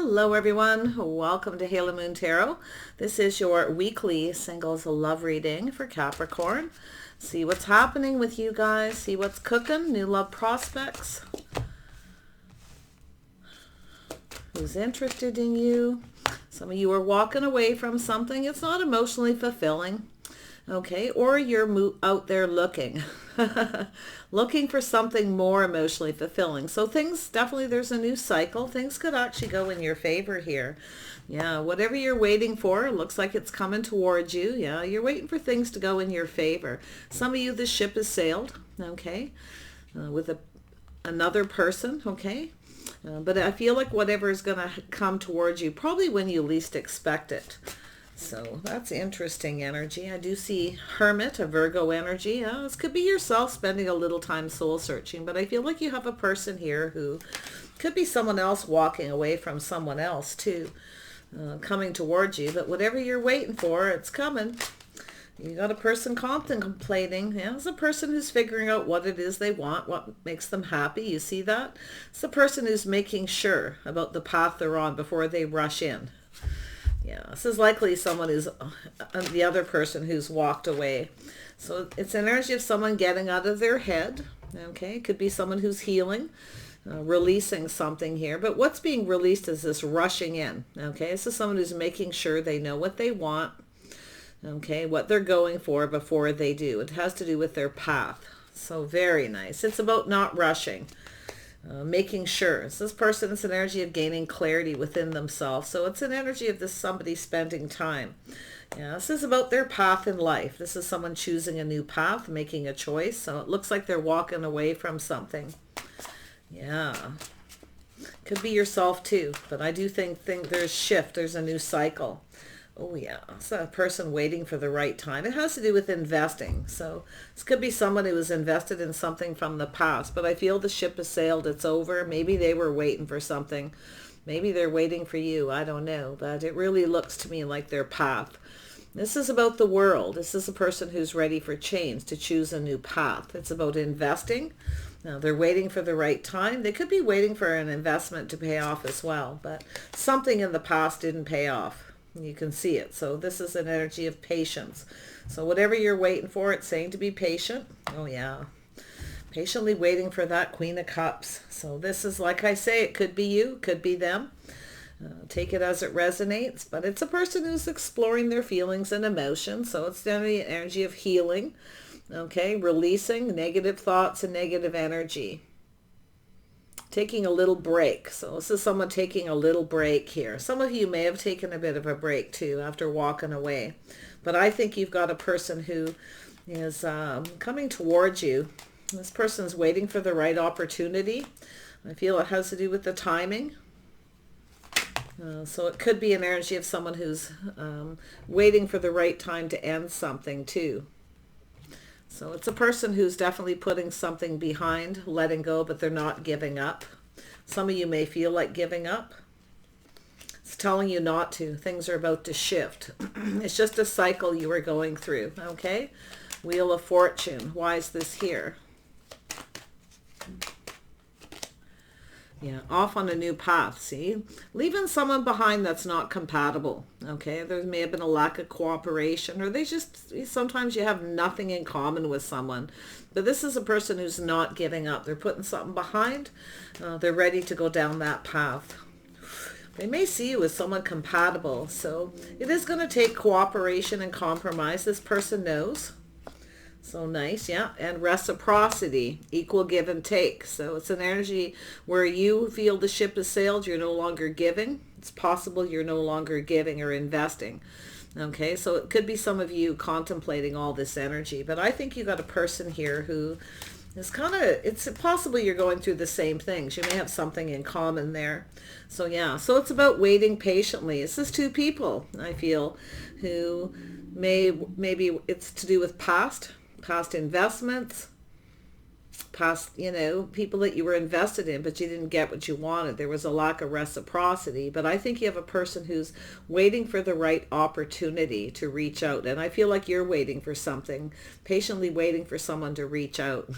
Hello everyone, welcome to Halo Moon Tarot. This is your weekly singles love reading for Capricorn. See what's happening with you guys, see what's cooking, new love prospects. Who's interested in you? Some of you are walking away from something. It's not emotionally fulfilling. Okay, or you're out there looking looking for something more emotionally fulfilling. So things, definitely there's a new cycle. Things could actually go in your favor here. Yeah, whatever you're waiting for, looks like it's coming towards you. Yeah, you're waiting for things to go in your favor. Some of you, the ship has sailed, okay, with another person, okay. But I feel like whatever is going to come towards you, probably when you least expect it. So that's interesting energy. I do see Hermit, a Virgo energy. This could be yourself spending a little time soul searching, but I feel like you have a person here who could be someone else walking away from someone else too, coming towards you. But whatever you're waiting for, it's coming. You got a person contemplating. Yeah, it's a person who's figuring out what it is they want, what makes them happy. You see that? It's a person who's making sure about the path they're on before they rush in. Yeah, this is likely someone who's the other person who's walked away. So it's energy of someone getting out of their head. Okay, it could be someone who's healing, releasing something here. But what's being released is this rushing in. Okay, this is someone who's making sure they know what they want. Okay, what they're going for before they do. It has to do with their path. So very nice. It's about not rushing. Making sure. So this person is an energy of gaining clarity within themselves. So it's an energy of this somebody spending time. Yeah, this is about their path in life. This is someone choosing a new path, making a choice. So it looks like they're walking away from something. Yeah. Could be yourself too. But I do think there's shift. There's a new cycle. Oh yeah, it's a person waiting for the right time. It has to do with investing. So this could be someone who was invested in something from the past, but I feel the ship has sailed, it's over. Maybe they were waiting for something. Maybe they're waiting for you, I don't know. But it really looks to me like their path. This is about the world. This is a person who's ready for change, to choose a new path. It's about investing. Now they're waiting for the right time. They could be waiting for an investment to pay off as well, but something in the past didn't pay off. You can see it. So this is an energy of patience. So whatever you're waiting for, it's saying to be patient. Oh yeah. Patiently waiting for that Queen of Cups. So this is, like I say, it could be you, could be them. Take it as it resonates. But it's a person who's exploring their feelings and emotions. So it's definitely an energy of healing. Okay, releasing negative thoughts and negative energy. Taking a little break. So this is someone taking a little break here. Some of you may have taken a bit of a break too after walking away. But I think you've got a person who is coming towards you. This person's waiting for the right opportunity. I feel it has to do with the timing. So it could be an energy of someone who's waiting for the right time to end something too. So it's a person who's definitely putting something behind, letting go, but they're not giving up. Some of you may feel like giving up. It's telling you not to. Things are about to shift. It's just a cycle you are going through, okay? Wheel of Fortune. Why is this here? Yeah, off on a new path, see? Leaving someone behind that's not compatible, okay? There may have been a lack of cooperation, or sometimes you have nothing in common with someone. But this is a person who's not giving up. They're putting something behind. They're ready to go down that path. They may see you as someone compatible, so it is going to take cooperation and compromise. This person knows. So nice, yeah. And reciprocity, equal give and take. So it's an energy where you feel the ship has sailed, you're no longer giving. It's possible you're no longer giving or investing. Okay, so it could be some of you contemplating all this energy. But I think you got a person here who is it's possible you're going through the same things. You may have something in common there. So yeah, so it's about waiting patiently. This is two people, I feel, who maybe it's to do with past investments. past, people that you were invested in, but you didn't get what you wanted. There was a lack of reciprocity. But I think you have a person who's waiting for the right opportunity to reach out. And I feel like you're waiting for something, patiently waiting for someone to reach out.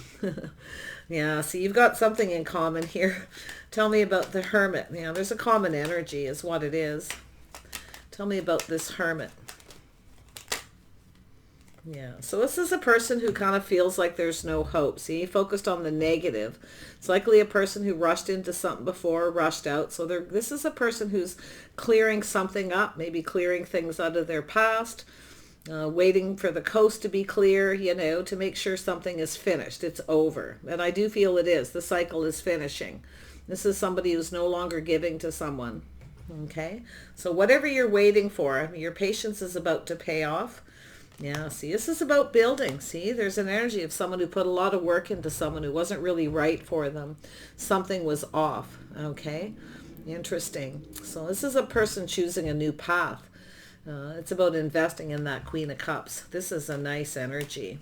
Yeah, so you've got something in common here. Tell me about the Hermit. There's a common energy is what it is. Tell me about this Hermit. Yeah, so this is a person who kind of feels like there's no hope. See, focused on the negative. It's likely a person who rushed into something before, rushed out. So this is a person who's clearing something up, maybe clearing things out of their past, waiting for the coast to be clear, to make sure something is finished. It's over. And I do feel it is. The cycle is finishing. This is somebody who's no longer giving to someone. Okay, so whatever you're waiting for, your patience is about to pay off. Yeah, see, this is about building. See, there's an energy of someone who put a lot of work into someone who wasn't really right for them. Something was off. Okay, interesting. So this is a person choosing a new path. It's about investing in that Queen of Cups. This is a nice energy.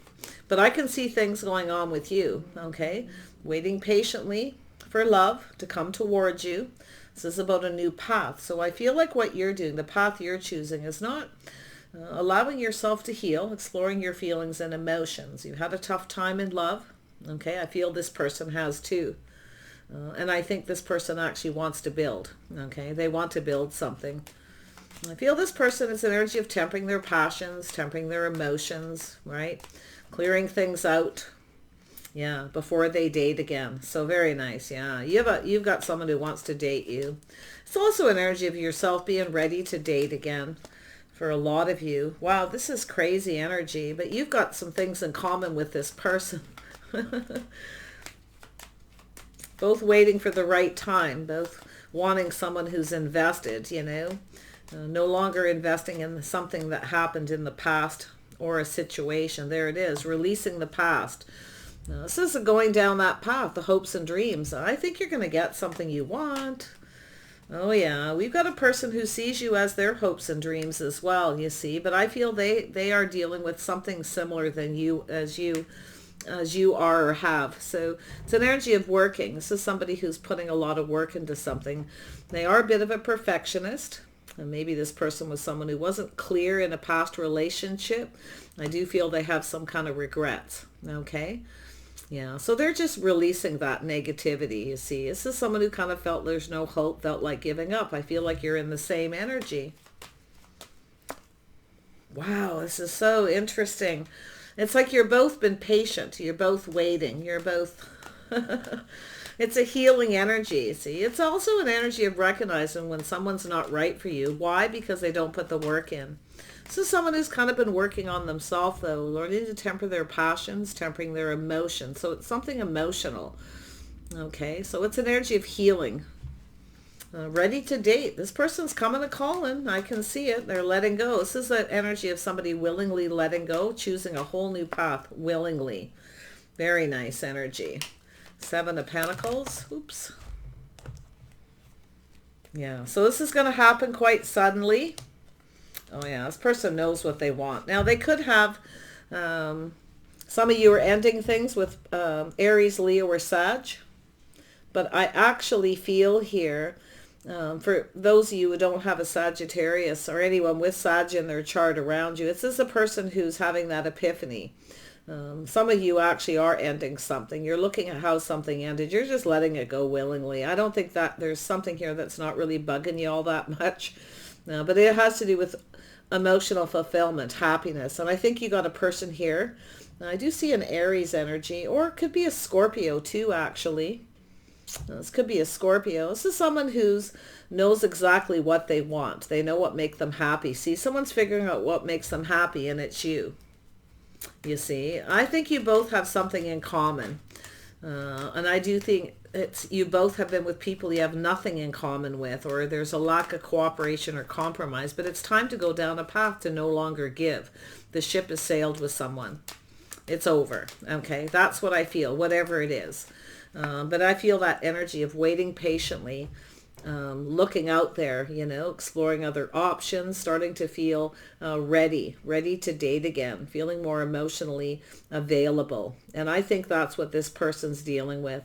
But I can see things going on with you. Okay, waiting patiently for love to come towards you. This is about a new path. So I feel like what you're doing, the path you're choosing, is not allowing yourself to heal, exploring your feelings and emotions. You had a tough time in love. Okay, I feel this person has too. And I think this person actually wants to build. Okay, they want to build something. I feel this person is an energy of tempering their passions, tempering their emotions, right? Clearing things out. Yeah, before they date again. So very nice. Yeah, you've got someone who wants to date you. It's also an energy of yourself being ready to date again. For a lot of you. Wow, this is crazy energy, but you've got some things in common with this person. Both waiting for the right time, both wanting someone who's invested, no longer investing in something that happened in the past or a situation. There it is, releasing the past. Now, this is going down that path, the hopes and dreams. I think you're going to get something you want. Oh yeah, we've got a person who sees you as their hopes and dreams as well, you see, but I feel they are dealing with something similar than you as you are or have. So it's an energy of working. This is somebody who's putting a lot of work into something. They are a bit of a perfectionist, and maybe this person was someone who wasn't clear in a past relationship. I do feel they have some kind of regrets, okay? Yeah, so they're just releasing that negativity, you see. This is someone who kind of felt there's no hope, felt like giving up. I feel like you're in the same energy. Wow, this is so interesting. It's like you're both been patient. You're both waiting. You're both... It's a healing energy, see. It's also an energy of recognizing when someone's not right for you. Why? Because they don't put the work in. This is someone who's kind of been working on themselves, though, learning to temper their passions, tempering their emotions. So it's something emotional. Okay, so it's an energy of healing. Ready to date. This person's coming a calling. I can see it. They're letting go. This is the energy of somebody willingly letting go, choosing a whole new path willingly. Very nice energy. 7 of Pentacles. Oops. Yeah, so this is going to happen quite suddenly. Oh yeah, this person knows what they want. Now they could have, some of you are ending things with Aries, Leo, or Sag. But I actually feel here, for those of you who don't have a Sagittarius or anyone with Sag in their chart around you, this is a person who's having that epiphany. Some of you actually are ending something. You're looking at how something ended. You're just letting it go willingly. I don't think that there's something here that's not really bugging you all that much. No, but it has to do with emotional fulfillment, happiness. And I think you got a person here. I do see an Aries energy, or it could be a Scorpio too, actually. This could be a Scorpio. This is someone who's knows exactly what they want. They know what makes them happy. See, someone's figuring out what makes them happy, and it's you. You see, I think you both have something in common. And I do think you both have been with people you have nothing in common with, or there's a lack of cooperation or compromise, but it's time to go down a path to no longer give. The ship has sailed with someone. It's over. Okay, that's what I feel, whatever it is. But I feel that energy of waiting patiently looking out there, exploring other options, starting to feel ready to date again, feeling more emotionally available. And I think that's what this person's dealing with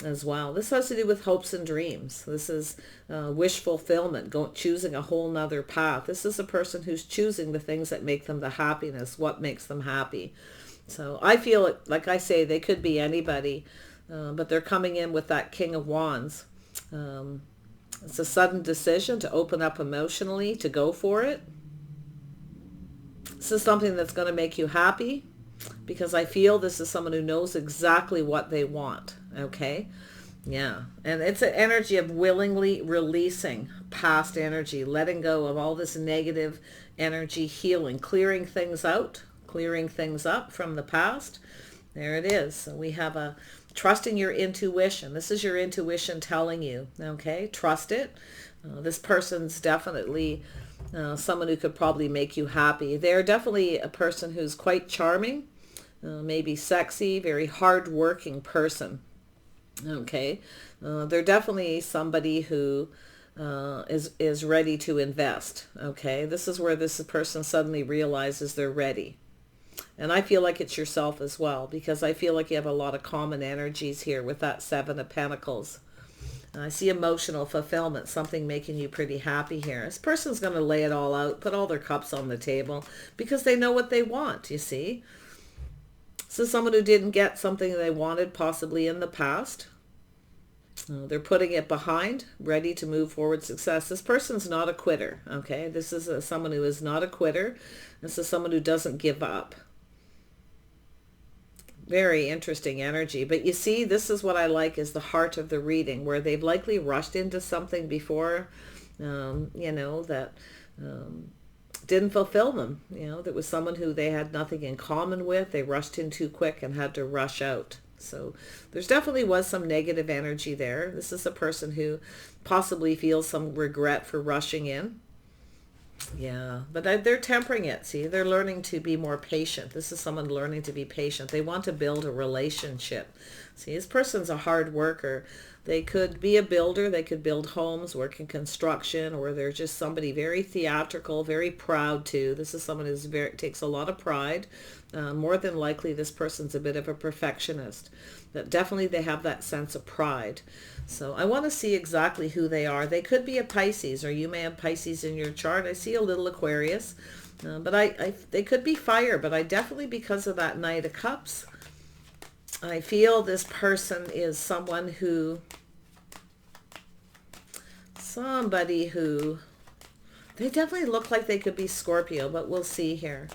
as well. This has to do with hopes and dreams. This is wish fulfillment, choosing a whole nother path. This is a person who's choosing the things that make them the happiness, what makes them happy. So I feel, like I say, they could be anybody, but they're coming in with that King of Wands. It's a sudden decision to open up emotionally, to go for it. This is something that's going to make you happy, because I feel this is someone who knows exactly what they want. Okay? Yeah. And it's an energy of willingly releasing past energy, letting go of all this negative energy, healing, clearing things out, clearing things up from the past. There it is. So we have a trusting your intuition. This is your intuition telling you, okay? Trust it. This person's definitely someone who could probably make you happy. They're definitely a person who's quite charming, maybe sexy, very hard-working person, okay? They're definitely somebody who is ready to invest, okay? This is where this person suddenly realizes they're ready. And I feel like it's yourself as well, because I feel like you have a lot of common energies here with that Seven of Pentacles. I see emotional fulfillment, something making you pretty happy here. This person's going to lay it all out, put all their cups on the table, because they know what they want, you see. So someone who didn't get something they wanted possibly in the past. They're putting it behind, ready to move forward success. This person's not a quitter, okay? This is someone who is not a quitter. This is someone who doesn't give up. Very interesting energy. But you see, this is what I like, is the heart of the reading, where they've likely rushed into something before, that didn't fulfill them. That was someone who they had nothing in common with. They rushed in too quick and had to rush out. So there's definitely was some negative energy there. This is a person who possibly feels some regret for rushing in. Yeah, but they're tempering it. See, they're learning to be more patient. This is someone learning to be patient. They want to build a relationship. See, this person's a hard worker. They could be a builder. They could build homes, work in construction, or they're just somebody very theatrical, very proud too. This is someone who takes a lot of pride. More than likely, this person's a bit of a perfectionist. But definitely they have that sense of pride. So I want to see exactly who they are. They could be a Pisces, or you may have Pisces in your chart. I see a little Aquarius, but they could be fire. But I definitely, because of that Knight of Cups, I feel this person is somebody who, they definitely look like they could be Scorpio, but we'll see here.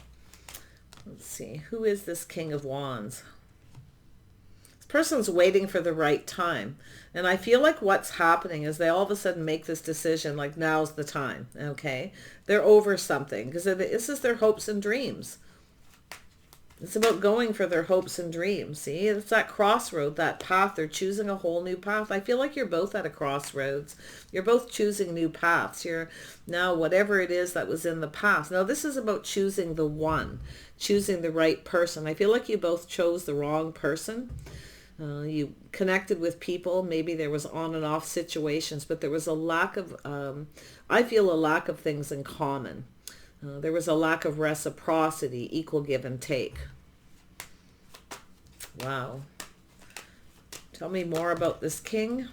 Let's see. Who is this King of Wands? This person's waiting for the right time. And I feel like what's happening is they all of a sudden make this decision, like now's the time, okay? They're over something, because this is their hopes and dreams. It's about going for their hopes and dreams. See, it's that crossroad, that path. They're choosing a whole new path. I feel like you're both at a crossroads. You're both choosing new paths. You're now, whatever it is that was in the past. Now, this is about choosing the one, choosing the right person. I feel like you both chose the wrong person. You connected with people. Maybe there was on and off situations, but there was a lack of, I feel a lack of things in common. There was a lack of reciprocity, equal give and take. Wow. Tell me more about this king.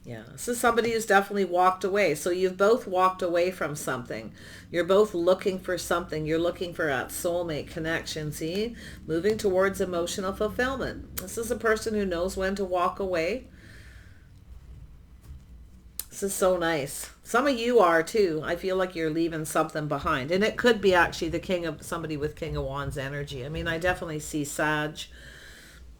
Yeah, this is somebody who's definitely walked away. So you've both walked away from something. You're both looking for something. You're looking for that soulmate connection, see? Moving towards emotional fulfillment. This is a person who knows when to walk away. This is so nice. Some of you are too. I feel like you're leaving something behind. And it could be actually somebody with King of Wands energy. I mean, I definitely see Sag.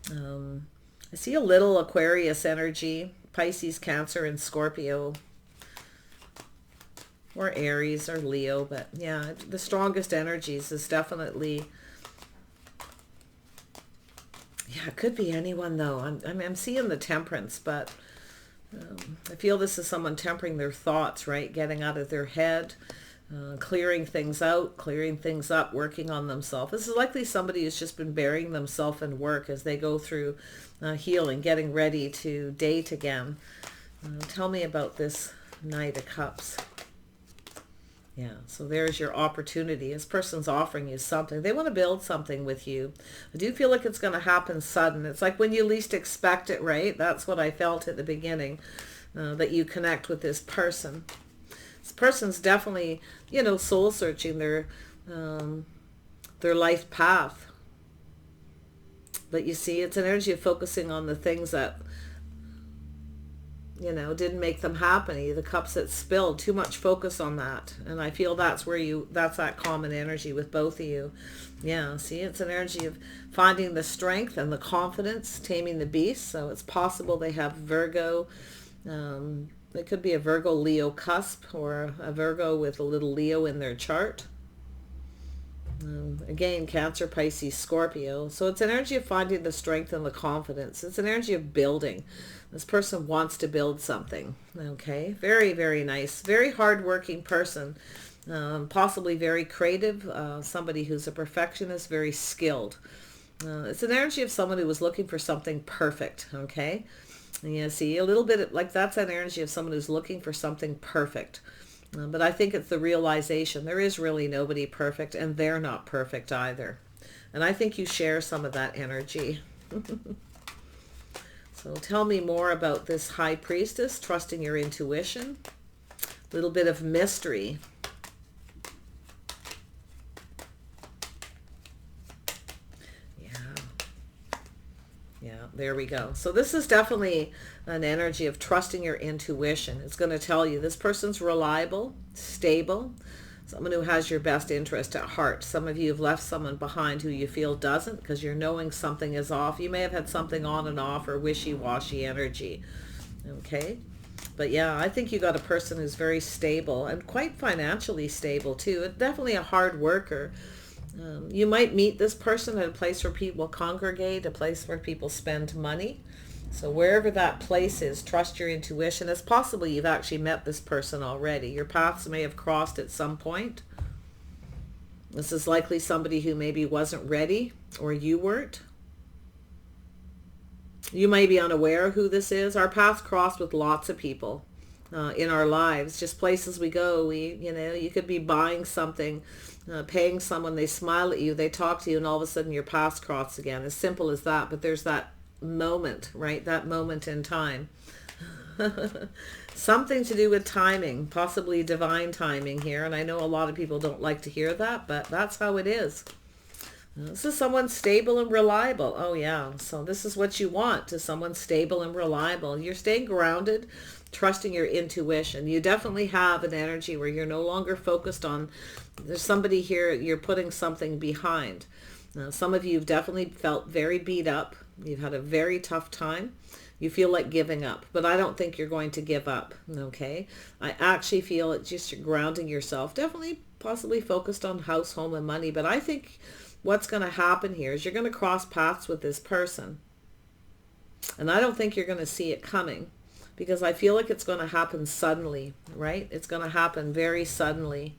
I see a little Aquarius energy. Pisces, Cancer, and Scorpio. Or Aries or Leo. But yeah, the strongest energies is definitely... Yeah, it could be anyone though. I'm seeing the Temperance, but... I feel this is someone tempering their thoughts, right? Getting out of their head, clearing things out, clearing things up, working on themselves. This is likely somebody who's just been burying themselves in work as they go through healing, getting ready to date again. Tell me about this Knight of Cups. Yeah, so there's your opportunity. This person's offering you something. They want to build something with you. I do feel like it's going to happen sudden. It's like when you least expect it, right? That's what I felt at the beginning, that you connect with this person. This person's definitely, soul searching their life path. But you see, it's an energy of focusing on the things that didn't make them happy. The cups that spilled, too much focus on that. And I feel that's that common energy with both of you. Yeah, see, it's an energy of finding the strength and the confidence, taming the beast. So it's possible they have Virgo. It could be a Virgo Leo cusp, or a Virgo with a little Leo in their chart. Again, Cancer, Pisces, Scorpio. So it's an energy of finding the strength and the confidence. It's an energy of building. This person wants to build something. Okay, very, very nice. Very hardworking person. Possibly very creative. Somebody who's a perfectionist, very skilled. It's an energy of someone who was looking for something perfect. Okay, and you see a little bit like that's an energy of someone who's looking for something perfect. But I think it's the realization there is really nobody perfect, and they're not perfect either. And I think you share some of that energy. So tell me more about this High Priestess, trusting your intuition. A little bit of mystery. Yeah, there we go. So this is definitely an energy of trusting your intuition. It's going to tell you this person's reliable, stable, someone who has your best interest at heart. Some of you have left someone behind who you feel doesn't, because you're knowing something is off. You may have had something on and off, or wishy-washy energy. Okay? But yeah, I think you got a person who's very stable and quite financially stable too. It's definitely a hard worker. You might meet this person at a place where people congregate, a place where people spend money. So wherever that place is, trust your intuition. It's possible you've actually met this person already. Your paths may have crossed at some point. This is likely somebody who maybe wasn't ready, or you weren't. You may be unaware of who this is. Our paths cross with lots of people in our lives. Just places we go. You could be buying something, paying someone, they smile at you, they talk to you, and all of a sudden your paths cross again. As simple as that. But there's that moment, right? That moment in time. Something to do with timing, possibly divine timing here. And I know a lot of people don't like to hear that, but that's how it is. This is someone stable and reliable. Oh yeah, so this is what you want, to someone stable and reliable. You're staying grounded, trusting your intuition. You definitely have an energy where you're no longer focused on, there's somebody here, you're putting something behind. Some of you have definitely felt very beat up. You've had a very tough time. You feel like giving up, but I don't think you're going to give up. Okay, I actually feel it's just you're grounding yourself. Definitely, possibly focused on house, home, and money. But I think what's going to happen here is you're going to cross paths with this person. And I don't think you're going to see it coming, because I feel like it's going to happen suddenly, right? It's going to happen very suddenly.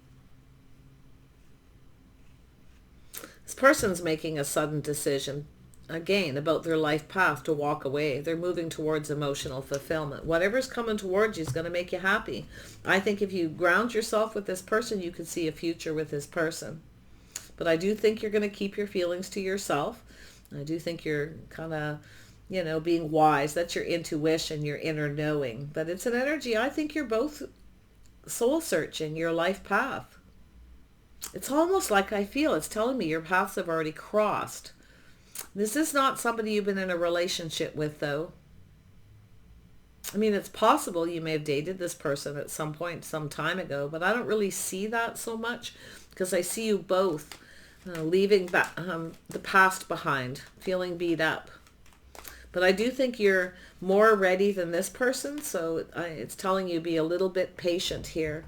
This person's making a sudden decision, again, about their life path to walk away. They're moving towards emotional fulfillment. Whatever's coming towards you is going to make you happy. I think if you ground yourself with this person, you could see a future with this person. But I do think you're going to keep your feelings to yourself. I do think you're kind of, being wise. That's your intuition, your inner knowing. But it's an energy. I think you're both soul searching your life path. It's almost like I feel it's telling me your paths have already crossed. This is not somebody you've been in a relationship with, though. I mean, it's possible you may have dated this person at some point, some time ago, but I don't really see that so much, because I see you both leaving the past behind, feeling beat up. But I do think you're more ready than this person, so it's telling you be a little bit patient here.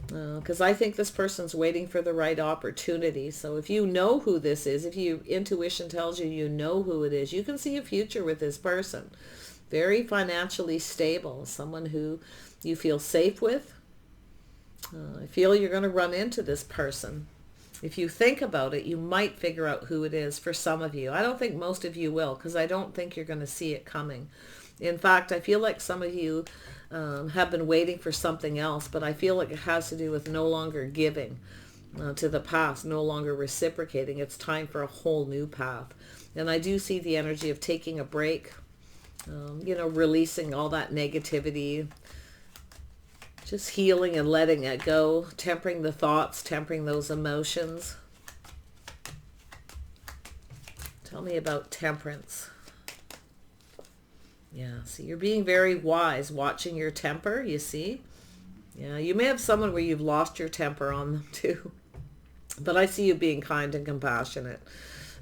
Because I think this person's waiting for the right opportunity. So if you know who this is, if your intuition tells you you know who it is, you can see a future with this person. Very financially stable, someone who you feel safe with. I feel you're going to run into this person. If you think about it, you might figure out who it is for some of you. I don't think most of you will, because I don't think you're going to see it coming. In fact, I feel like some of you have been waiting for something else, but I feel like it has to do with no longer giving to the past, no longer reciprocating. It's time for a whole new path. And I do see the energy of taking a break, releasing all that negativity, just healing and letting it go, tempering the thoughts, tempering those emotions. Tell me about temperance. Yeah, see, you're being very wise, watching your temper, you see. Yeah, you may have someone where you've lost your temper on them too. But I see you being kind and compassionate.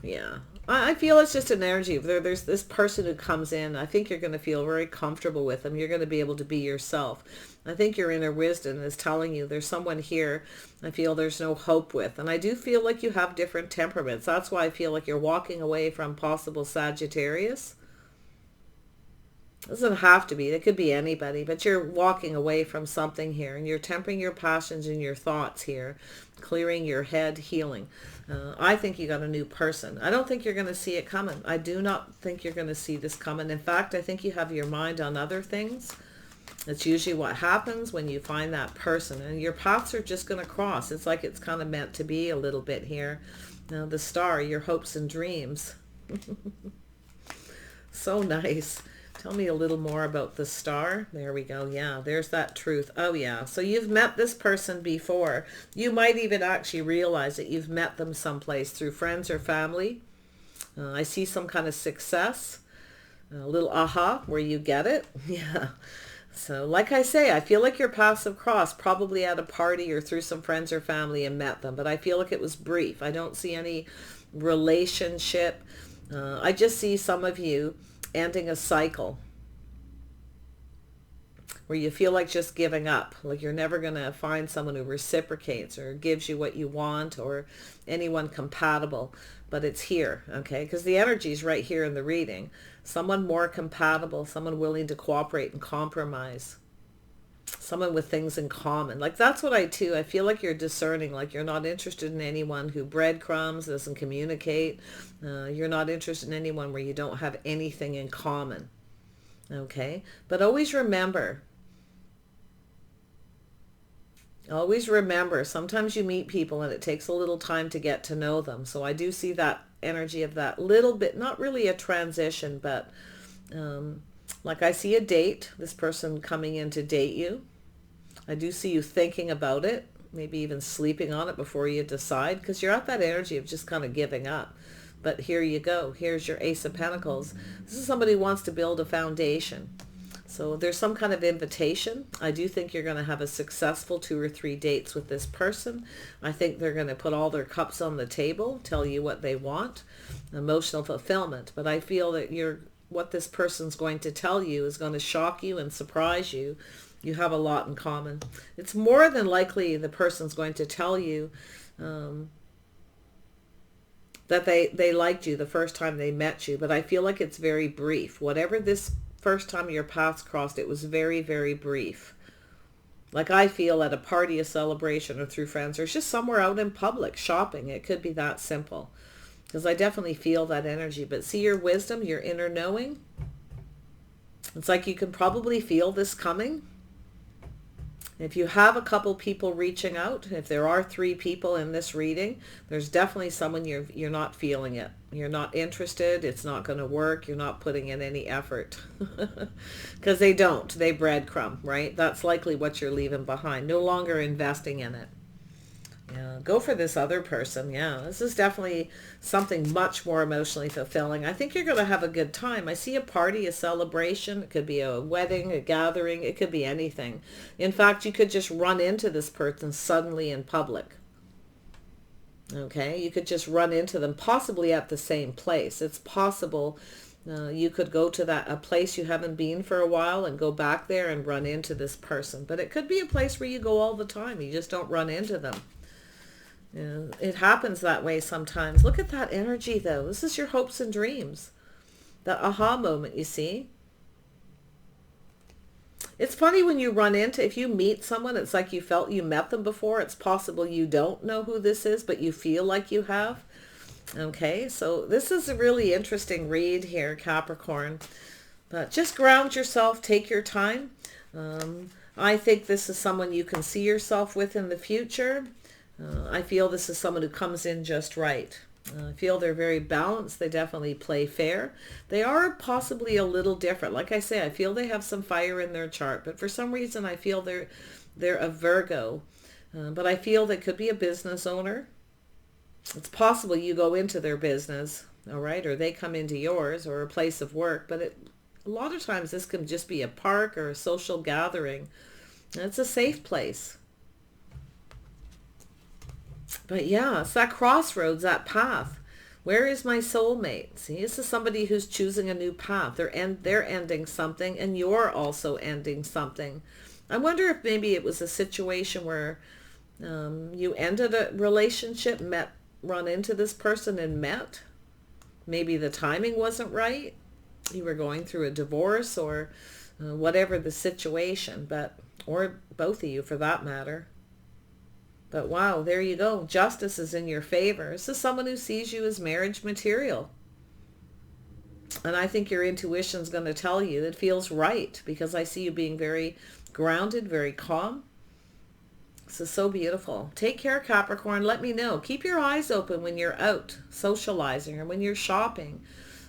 Yeah. I feel it's just an energy. There's this person who comes in. I think you're going to feel very comfortable with them. You're going to be able to be yourself. I think your inner wisdom is telling you there's someone here I feel there's no hope with. And I do feel like you have different temperaments. That's why I feel like you're walking away from possible Sagittarius. It doesn't have to be. It could be anybody, but you're walking away from something here, and you're tempering your passions and your thoughts here, clearing your head, healing. I think you got a new person. I don't think you're going to see it coming. I do not think you're going to see this coming. In fact, I think you have your mind on other things. That's usually what happens when you find that person, and your paths are just going to cross. It's like it's kind of meant to be a little bit here. Now, the star, your hopes and dreams. So nice. Tell me a little more about the star. There we go. Yeah, there's that truth. Oh, yeah. So you've met this person before. You might even actually realize that you've met them someplace through friends or family. I see some kind of success. A little aha where you get it. Yeah. So like I say, I feel like your paths have crossed, probably at a party or through some friends or family and met them. But I feel like it was brief. I don't see any relationship. I just see some of you ending a cycle where you feel like just giving up, like you're never going to find someone who reciprocates or gives you what you want or anyone compatible, but it's here, okay? Because the energy is right here in the reading. Someone more compatible, someone willing to cooperate and compromise, someone with things in common. Like that's what I do. I feel like you're discerning, like you're not interested in anyone who breadcrumbs, doesn't communicate. You're not interested in anyone where you don't have anything in common. Okay? But always remember, sometimes you meet people and it takes a little time to get to know them. So I do see that energy of that little bit, not really a transition, but like I see a date, this person coming in to date you. I do see you thinking about it, maybe even sleeping on it before you decide, because you're at that energy of just kind of giving up. But here you go. Here's your Ace of Pentacles. This is somebody who wants to build a foundation. So there's some kind of invitation. I do think you're going to have a successful 2 or 3 dates with this person. I think they're going to put all their cups on the table, tell you what they want, emotional fulfillment. But I feel that what this person's going to tell you is going to shock you and surprise you. You have a lot in common. It's more than likely the person's going to tell you that they liked you the first time they met you, but I feel like it's very brief. Whatever this first time your paths crossed, it was very, very brief. Like I feel at a party, a celebration, or through friends, or just somewhere out in public, shopping. It could be that simple. Because I definitely feel that energy. But see your wisdom, your inner knowing? It's like you can probably feel this coming. If you have a couple people reaching out, if there are 3 people in this reading, there's definitely someone you're not feeling it. You're not interested. It's not going to work. You're not putting in any effort. Because they don't. They breadcrumb, right? That's likely what you're leaving behind. No longer investing in it. Yeah, go for this other person. Yeah, this is definitely something much more emotionally fulfilling. I think you're going to have a good time. I see a party, a celebration. It could be a wedding, a gathering. It could be anything. In fact, you could just run into this person suddenly in public. Okay, you could just run into them possibly at the same place. It's possible you could go to a place you haven't been for a while and go back there and run into this person. But it could be a place where you go all the time. You just don't run into them. Yeah, it happens that way sometimes. Look at that energy, though. This is your hopes and dreams. The aha moment, you see. It's funny when you run into, if you meet someone, it's like you felt you met them before. It's possible you don't know who this is, but you feel like you have. Okay, so this is a really interesting read here, Capricorn. But just ground yourself. Take your time. I think this is someone you can see yourself with in the future. I feel this is someone who comes in just right. I feel they're very balanced. They definitely play fair. They are possibly a little different. Like I say, I feel they have some fire in their chart, but for some reason I feel they're a Virgo. But I feel they could be a business owner. It's possible you go into their business, all right, or they come into yours, or a place of work, but a lot of times this can just be a park or a social gathering. And it's a safe place. But yeah, it's that crossroads, that path. Where is my soulmate? See, this is somebody who's choosing a new path. They're ending something, and you're also ending something. I wonder if maybe it was a situation where you ended a relationship, run into this person and met. Maybe the timing wasn't right. You were going through a divorce or whatever the situation, or both of you for that matter. But wow, there you go. Justice is in your favor. This is someone who sees you as marriage material. And I think your intuition's going to tell you it feels right, because I see you being very grounded, very calm. This is so beautiful. Take care, Capricorn. Let me know. Keep your eyes open when you're out socializing or when you're shopping.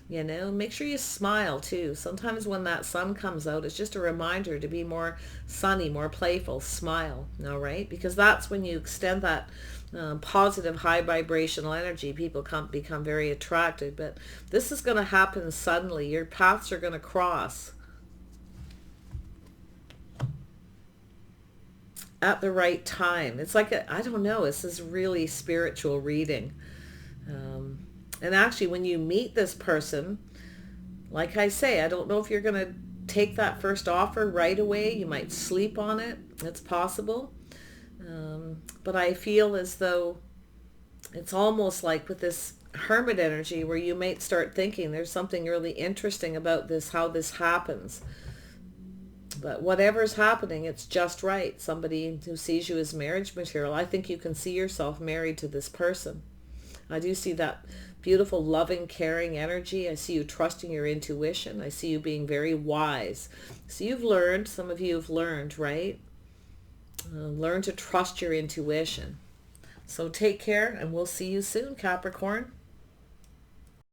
You know, make sure you smile too. Sometimes when that sun comes out, it's just a reminder to be more sunny, more playful. Smile, all right? Because that's when you extend that positive, high vibrational energy. People become very attracted. But this is going to happen suddenly. Your paths are going to cross at the right time. It's like, I don't know, this is really spiritual reading. And actually, when you meet this person, like I say, I don't know if you're going to take that first offer right away. You might sleep on it. It's possible. But I feel as though it's almost like with this hermit energy where you might start thinking there's something really interesting about this, how this happens. But whatever's happening, it's just right. Somebody who sees you as marriage material. I think you can see yourself married to this person. I do see that beautiful, loving, caring energy. I see you trusting your intuition. I see you being very wise. So you've learned, some of you have learned, right? Learn to trust your intuition. So take care, and we'll see you soon, Capricorn.